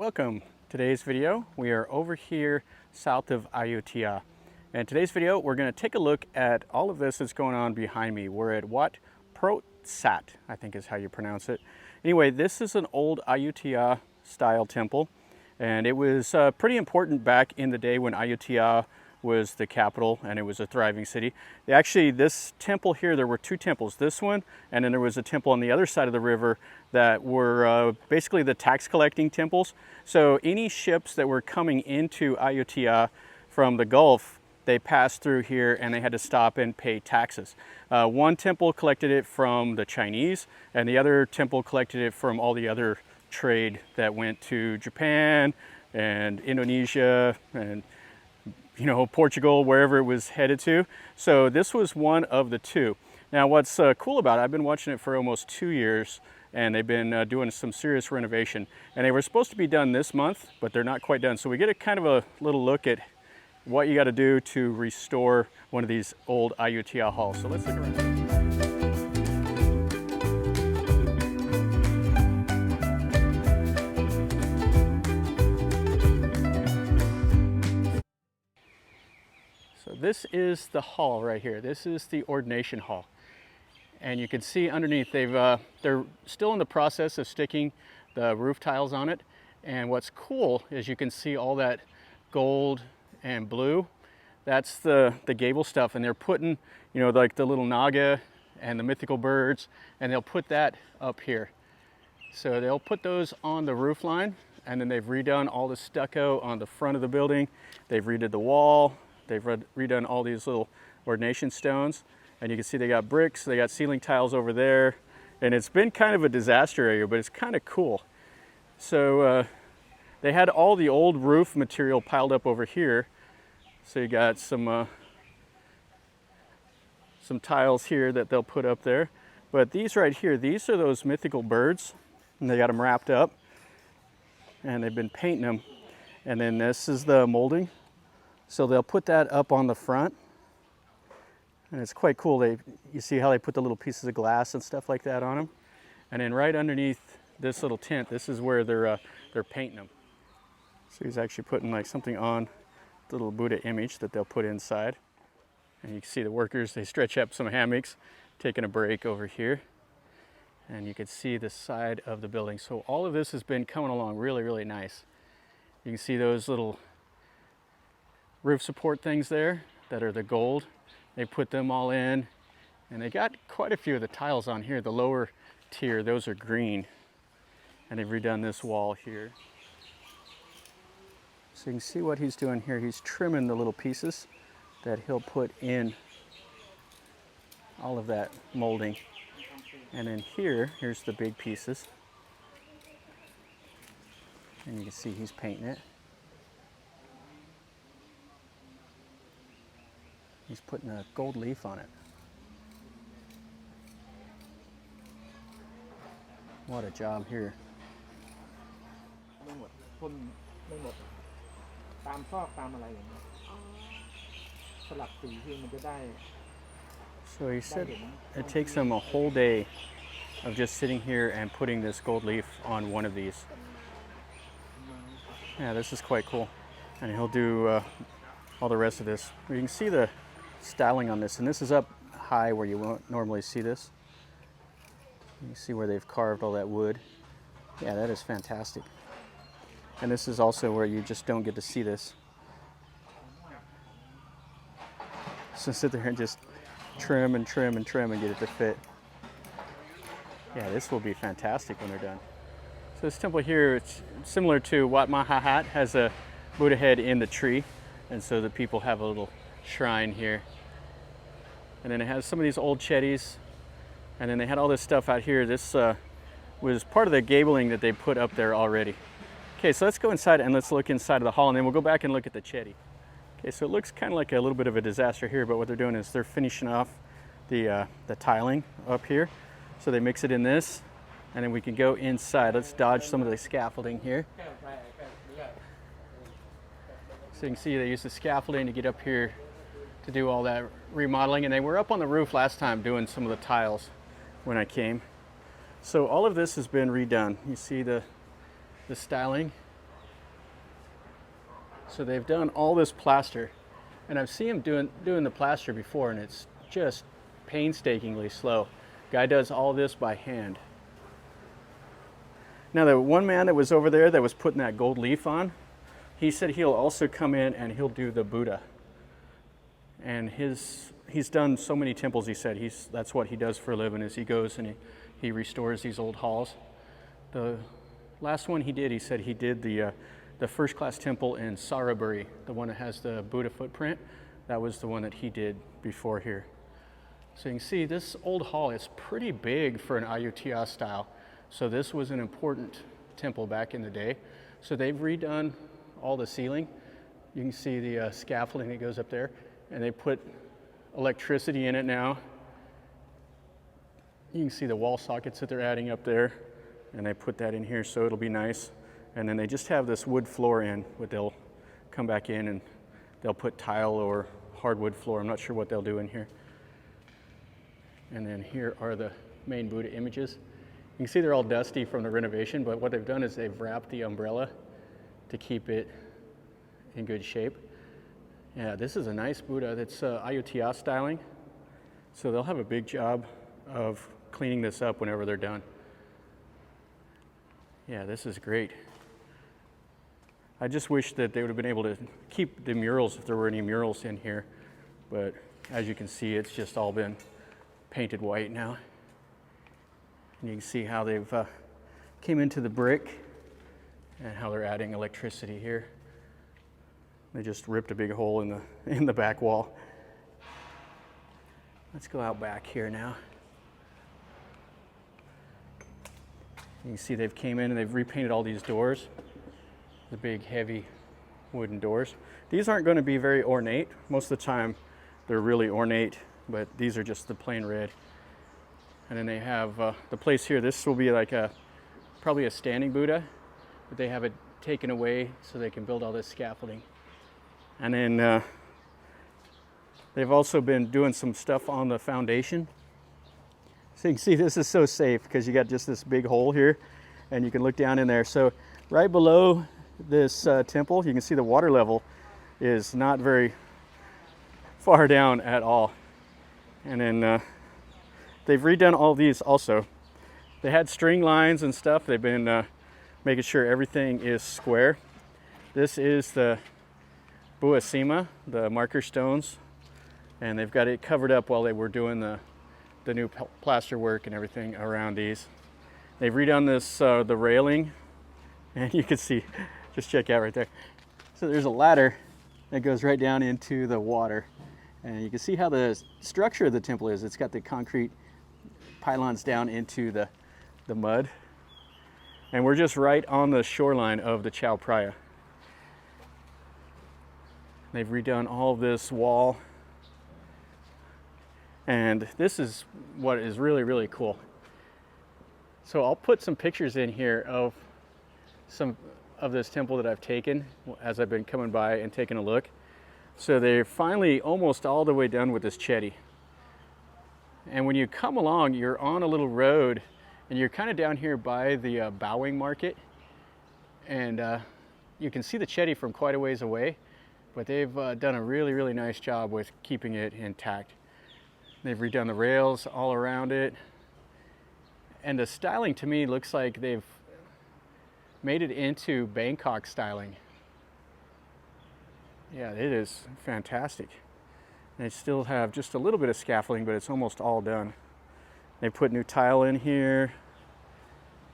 Welcome. Today's video, we are over here south of Ayutthaya. And today's video, we're going to take a look at all of this that's going on behind me. We're at Wat Prot Sat, I think is how you pronounce it. Anyway, this is an old Ayutthaya style temple. And it was pretty important back in the day when Ayutthaya was the capital and it was a thriving city. Actually, this temple here, there were two temples, this one, and then there was a temple on the other side of the river that were basically the tax collecting temples. So any ships that were coming into Ayutthaya from the Gulf, they passed through here and they had to stop and pay taxes. One temple collected it from the Chinese and the other temple collected it from all the other trade that went to Japan and Indonesia and Portugal, wherever it was headed to. So this was one of the two. Now what's cool about it, I've been watching it for almost 2 years and they've been doing some serious renovation. And they were supposed to be done this month, but they're not quite done. So we get a kind of a little look at what you got to do to restore one of these old Ayutthaya halls. So let's look around. So this is the hall right here. This is the Ordination hall. And you can see underneath, they're still in the process of sticking the roof tiles on it. And what's cool is you can see all that gold and blue. That's the gable stuff. And they're putting, like the little naga and the mythical birds, and they'll put that up here. So they'll put those on the roof line, and then they've redone all the stucco on the front of the building. They've redid the wall. They've redone all these little ordination stones, and you can see they got bricks, they got ceiling tiles over there, and it's been kind of a disaster area, but it's kind of cool. So they had all the old roof material piled up over here. So you got some tiles here that they'll put up there, but these right here, these are those mythical birds, and they got them wrapped up, and they've been painting them. And then this is the molding. So they'll put that up on the front, and it's quite cool. You see how they put the little pieces of glass and stuff like that on them. And then right underneath this little tent, this is where they're painting them. So he's actually putting like something on the little Buddha image that they'll put inside. And you can see the workers, they stretch up some hammocks, taking a break over here. And you can see the side of the building. So all of this has been coming along really, really nice. You can see those little roof support things there that are the gold. They put them all in, and they got quite a few of the tiles on here. The lower tier, those are green, and they've redone this wall here. So you can see what he's doing here. He's trimming the little pieces that he'll put in all of that molding. And then here's the big pieces, and you can see he's painting it. He's putting a gold leaf on it. What a job here. So he said it takes him a whole day of just sitting here and putting this gold leaf on one of these. Yeah, this is quite cool. And he'll do all the rest of this. You can see the styling on this, and this is up high where you won't normally see this. You see where they've carved all that wood. Yeah, that is fantastic. And this is also where you just don't get to see this. So sit there and just trim and trim and trim and get it to fit. Yeah, this will be fantastic when they're done. So this temple here, it's similar to Wat Mahahat, has a Buddha head in the tree, and so the people have a little shrine here. And then it has some of these old chetties, and then they had all this stuff out here. This was part of the gabling that they put up there already. Okay, so let's go inside and let's look inside of the hall, and then we'll go back and look at the chetty. Okay, so it looks kind of like a little bit of a disaster here, but what they're doing is they're finishing off the tiling up here. So they mix it in this, and then we can go inside. Let's dodge some of the scaffolding here. So you can see they use the scaffolding to get up here to do all that remodeling, and they were up on the roof last time doing some of the tiles when I came. So all of this has been redone. You see the styling So they've done all this plaster, and I've seen them doing the plaster before, and it's just painstakingly slow. Guy does all this by hand. Now the one man that was over there that was putting that gold leaf on, he said he'll also come in and he'll do the Buddha. And he's done so many temples, he said. That's what he does for a living, is he goes and he restores these old halls. The last one he did, he said he did the first class temple in Saraburi, the one that has the Buddha footprint. That was the one that he did before here. So you can see this old hall is pretty big for an Ayutthaya style. So this was an important temple back in the day. So they've redone all the ceiling. You can see the scaffolding that goes up there, and they put electricity in it now. You can see the wall sockets that they're adding up there, and they put that in here so it'll be nice. And then they just have this wood floor in, but they'll come back in and they'll put tile or hardwood floor. I'm not sure what they'll do in here. And then here are the main Buddha images. You can see they're all dusty from the renovation, but what they've done is they've wrapped the umbrella to keep it in good shape. Yeah, this is a nice Buddha that's Ayutthaya styling. So they'll have a big job of cleaning this up whenever they're done. Yeah, this is great. I just wish that they would have been able to keep the murals if there were any murals in here. But as you can see, it's just all been painted white now. And you can see how they've came into the brick and how they're adding electricity here. They just ripped a big hole in the back wall. Let's go out back here now. You can see they've came in and they've repainted all these doors. The big heavy wooden doors. These aren't going to be very ornate. Most of the time they're really ornate, but these are just the plain red. And then they have the place here. This will be like probably a standing Buddha, but they have it taken away so they can build all this scaffolding. And then they've also been doing some stuff on the foundation. So you can see this is so safe because you got just this big hole here and you can look down in there. So right below this temple, you can see the water level is not very far down at all. And then they've redone all these also. They had string lines and stuff. They've been making sure everything is square. This is the Buasima, the marker stones, and they've got it covered up while they were doing the new plaster work and everything around these. They've redone this, the railing, and you can see, just check out right there. So there's a ladder that goes right down into the water, and you can see how the structure of the temple is. It's got the concrete pylons down into the mud, and we're just right on the shoreline of the Chao Phraya. They've redone all of this wall, and this is what is really, really cool. So I'll put some pictures in here of some of this temple that I've taken as I've been coming by and taking a look. So they're finally almost all the way done with this chetty. And when you come along, you're on a little road, and you're kind of down here by the bowing market, and you can see the chetty from quite a ways away, but they've done a really, really nice job with keeping it intact. They've redone the rails all around it, and the styling to me looks like they've made it into Bangkok styling. Yeah, it is fantastic. They still have just a little bit of scaffolding, but it's almost all done. They put new tile in here.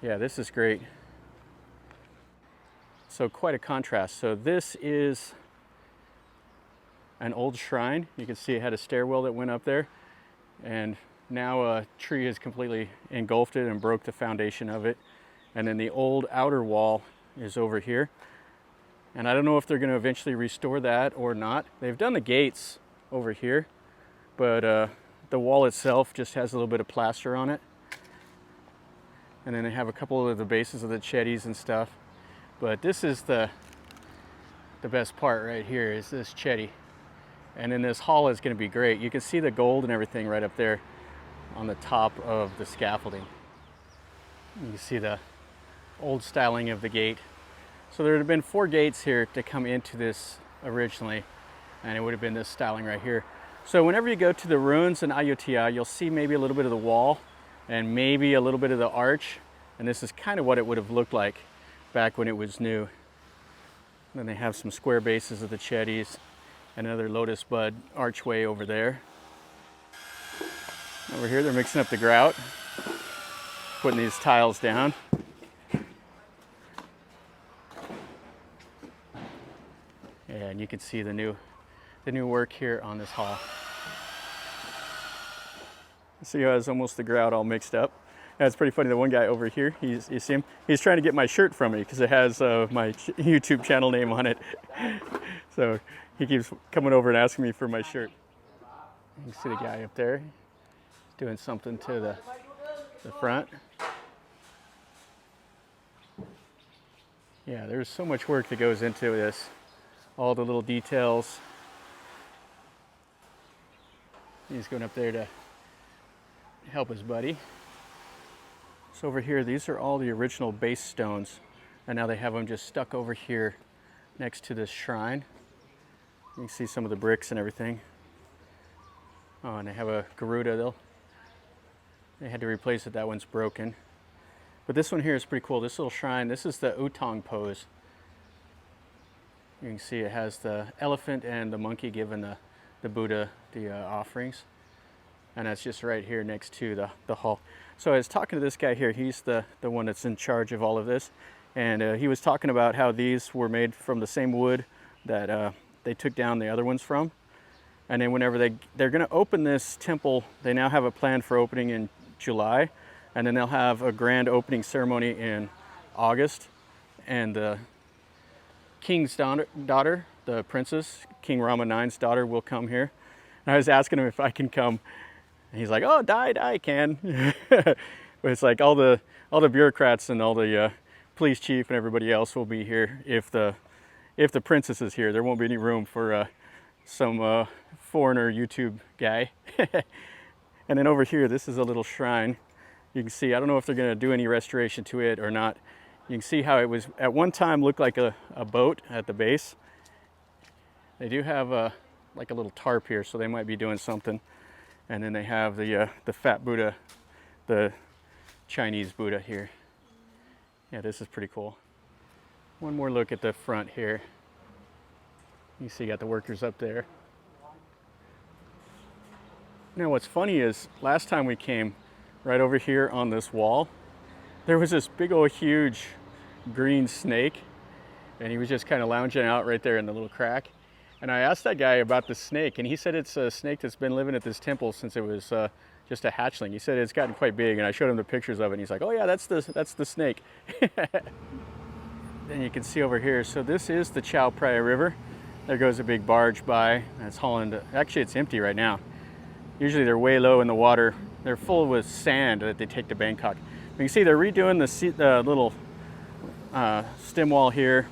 Yeah, this is great. So quite a contrast. So this is an old shrine. You can see it had a stairwell that went up there, and now a tree has completely engulfed it and broke the foundation of it. And then the old outer wall is over here. And I don't know if they're going to eventually restore that or not. They've done the gates over here, but the wall itself just has a little bit of plaster on it. And then they have a couple of the bases of the chetties and stuff. But this is the best part right here, is this chetty. And then this hall is going to be great. You can see the gold and everything right up there on the top of the scaffolding. You can see the old styling of the gate. So there would have been 4 gates here to come into this originally, and it would have been this styling right here. So whenever you go to the ruins in Ayutthaya, you'll see maybe a little bit of the wall and maybe a little bit of the arch, and this is kind of what it would have looked like back when it was new. And then they have some square bases of the chetties, another lotus bud archway over there. Over here they're mixing up the grout, putting these tiles down. And you can see the new work here on this hall. See how it's almost the grout all mixed up. That's pretty funny. The one guy over here, you see him? He's trying to get my shirt from me because it has my YouTube channel name on it. So he keeps coming over and asking me for my shirt. You can see the guy up there doing something to the front. Yeah, there's so much work that goes into this. All the little details. He's going up there to help his buddy. So over here, these are all the original base stones, and now they have them just stuck over here next to this shrine. You can see some of the bricks and everything. Oh, and they have a Garuda. They had to replace it. That one's broken. But this one here is pretty cool. This little shrine, this is the Utong pose. You can see it has the elephant and the monkey giving the Buddha the offerings. And that's just right here next to the hall. So I was talking to this guy here. He's the one that's in charge of all of this. And he was talking about how these were made from the same wood that they took down the other ones from. And then whenever they're going to open this temple, they now have a plan for opening in July. And then they'll have a grand opening ceremony in August. And the king's daughter, the princess, King Rama IX's daughter, will come here. And I was asking him if I can come. And he's like, oh, I can. But it's like all the bureaucrats and all the police chief and everybody else will be here if the princess is here. There won't be any room for some foreigner YouTube guy. And then over here, this is a little shrine. You can see, I don't know if they're going to do any restoration to it or not. You can see how it was at one time looked like a boat at the base. They do have like a little tarp here, so they might be doing something. And then they have the fat Buddha, the Chinese Buddha here. Yeah, this is pretty cool. One more look at the front here. You see you got the workers up there. Now what's funny is last time we came, right over here on this wall, there was this big old huge green snake, and he was just kind of lounging out right there in the little crack. And I asked that guy about the snake, and he said it's a snake that's been living at this temple since it was just a hatchling. He said it's gotten quite big, and I showed him the pictures of it, and he's like, oh yeah, that's the snake. Then you can see over here, so this is the Chao Phraya River. There goes a big barge by, that's hauling, actually it's empty right now. Usually they're way low in the water. They're full with sand that they take to Bangkok. You can see they're redoing the little stem wall here,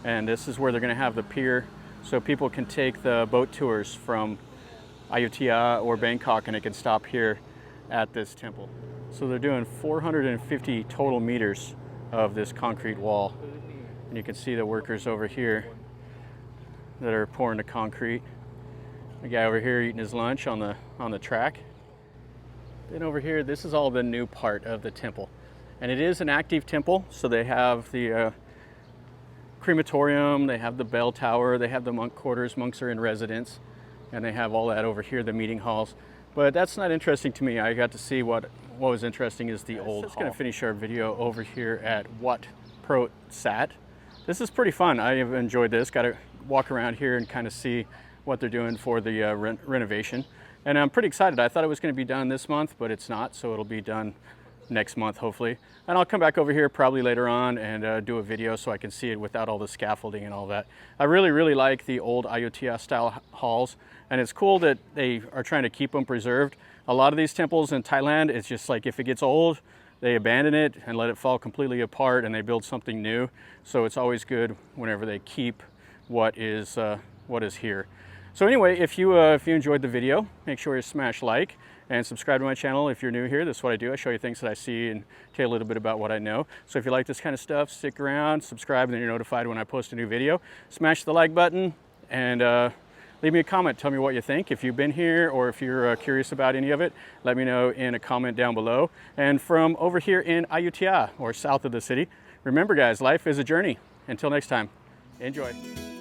and this is where they're gonna have the pier, so people can take the boat tours from Ayutthaya or Bangkok, and it can stop here at this temple. So they're doing 450 total meters of this concrete wall. And you can see the workers over here that are pouring the concrete. The guy over here eating his lunch on the track. Then over here, this is all the new part of the temple. And it is an active temple, so they have the crematorium, they have the bell tower, they have the monk quarters, monks are in residence, and they have all that over here, the meeting halls. But that's not interesting to me. I got to see what was interesting is the old hall. Just gonna finish our video over here at Wat Prot Sat. This is pretty fun. I have enjoyed this. Got to walk around here and kind of see what they're doing for the renovation. And I'm pretty excited. I thought it was going to be done this month, but it's not, so it'll be done next month, hopefully. And I'll come back over here probably later on and do a video so I can see it without all the scaffolding and all that. I really, really like the old Ayutthaya style halls, and it's cool that they are trying to keep them preserved. A lot of these temples in Thailand, it's just like if it gets old, they abandon it and let it fall completely apart and they build something new. So it's always good whenever they keep what is here. So anyway, if you enjoyed the video, make sure you smash like. and subscribe to my channel if you're new here. This is what I do. I show you things that I see and tell you a little bit about what I know. So if you like this kind of stuff, stick around, subscribe, and then you're notified when I post a new video. Smash the like button and leave me a comment. Tell me what you think. If you've been here or if you're curious about any of it, let me know in a comment down below. And from over here in Ayutthaya, or south of the city, remember guys, life is a journey. Until next time, enjoy.